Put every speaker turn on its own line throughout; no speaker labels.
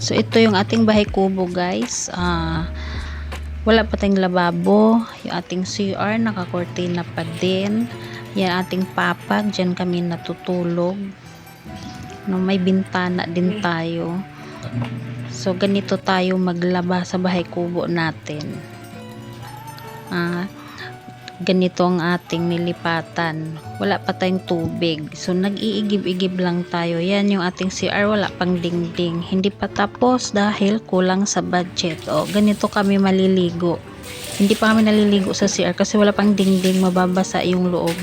So ito yung ating bahay kubo guys. Wala pa tayong lababo. Yung ating CR nakakortina pa din. Yan ating papag, dyan kami natutulog. No, may bintana din tayo. So ganito tayo maglaba sa bahay kubo natin. Ganito ang ating nilipatan. Wala pa tayong tubig. So nag-iigib-igib lang tayo. Yan yung ating CR, wala pang dingding. Hindi pa tapos dahil kulang sa budget. O, ganito kami maliligo. Hindi pa kami naliligo sa CR kasi wala pang dingding, mababasa yung loob.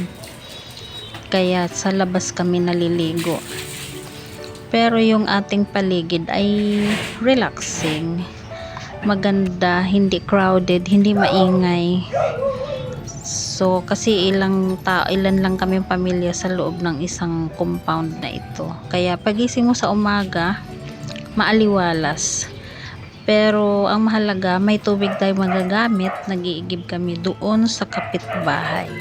Kaya sa labas kami naliligo. Pero yung ating paligid ay relaxing. Maganda, hindi crowded, hindi maingay. So, kasi ilan lang kami pamilya sa loob ng isang compound na ito. Kaya pagising mo sa umaga, maaliwalas. Pero ang mahalaga, may tubig tayo magagamit. Nag-iigib kami doon sa kapitbahay.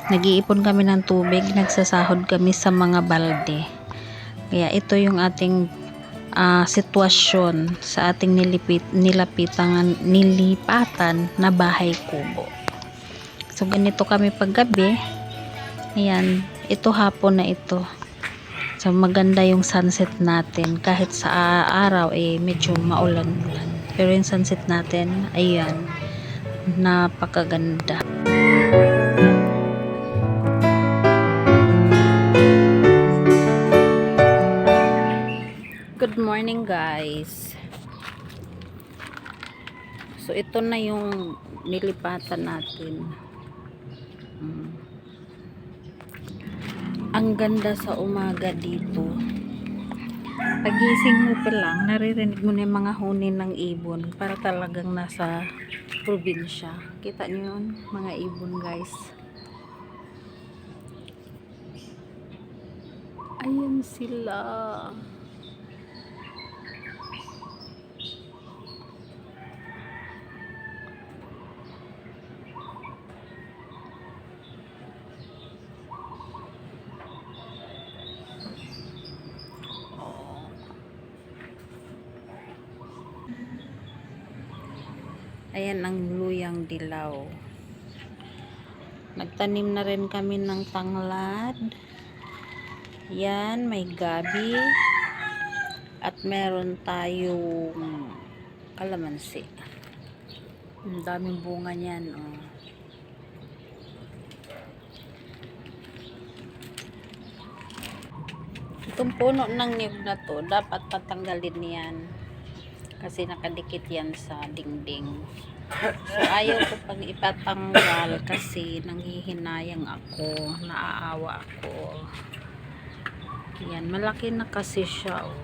Nag-iipon kami ng tubig, nagsasahod kami sa mga balde. Kaya ito yung ating sitwasyon sa ating nilipatan na bahay kubo. So ganito kami paggabi. Ayan, ito hapon na ito. So maganda yung sunset natin. Kahit sa araw medyo maulan-ulan. Pero yung sunset natin, ayan, napakaganda. Good morning guys. So ito na yung nilipatan natin. Ang ganda sa umaga dito. Pagising mo pa lang, naririnig mo na yung mga huni ng ibon. Para talagang nasa probinsya. Kita nyo yun, mga ibon guys. Ayan sila. Ayan ang luyang dilaw. Nagtanim na rin kami ng tanglad. Yan, may gabi. At meron tayong kalamansi. Ang daming bunga niyan, oh. Itong puno ng niyog na to, dapat patanggalin yan. Kasi nakadikit yan sa dingding. So ayaw ko pang ipatanggal kasi nanghihinayang ako, naaawa ako. Yan, malaki na kasi siya, oh.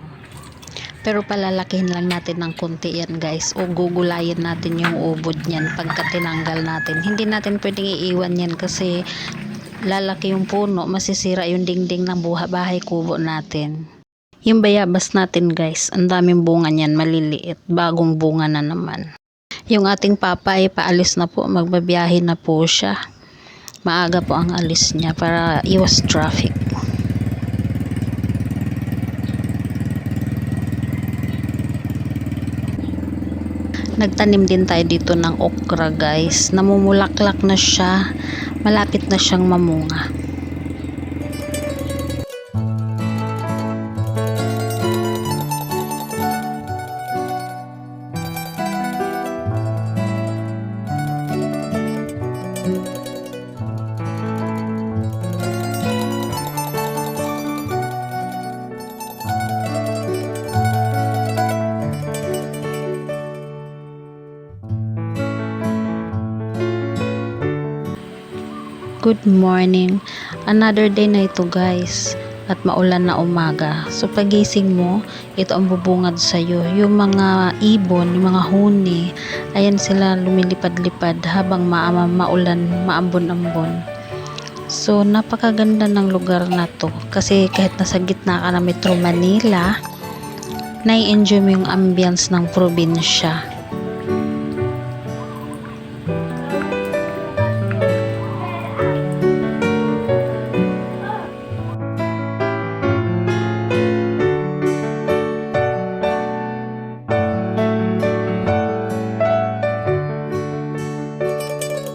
Pero palalakihin lang natin ng konti yan guys, o gugulayin natin yung ubod niyan pagka tinanggal natin. Hindi natin pwedeng iiwan yan kasi lalaki yung puno, masisira yung dingding ng bahay kubo natin. Yung bayabas natin guys, ang daming bunga niyan, maliliit, bagong bunga na naman. Yung ating papa ay paalis na po, magbabiyahe na po siya. Maaga po ang alis niya para iwas traffic. Nagtanim din tayo dito ng okra guys, namumulaklak na siya, malapit na siyang mamunga. Good morning. Another day na ito guys. At maulan na umaga. So pagising mo, ito ang bubungad sa'yo. Yung mga ibon, yung mga huni, ayan sila lumilipad-lipad habang maulan, maambon-ambon. So napakaganda ng lugar na to. Kasi kahit nasa gitna ka ng Metro Manila, nai-enjoy mo yung ambience ng probinsya.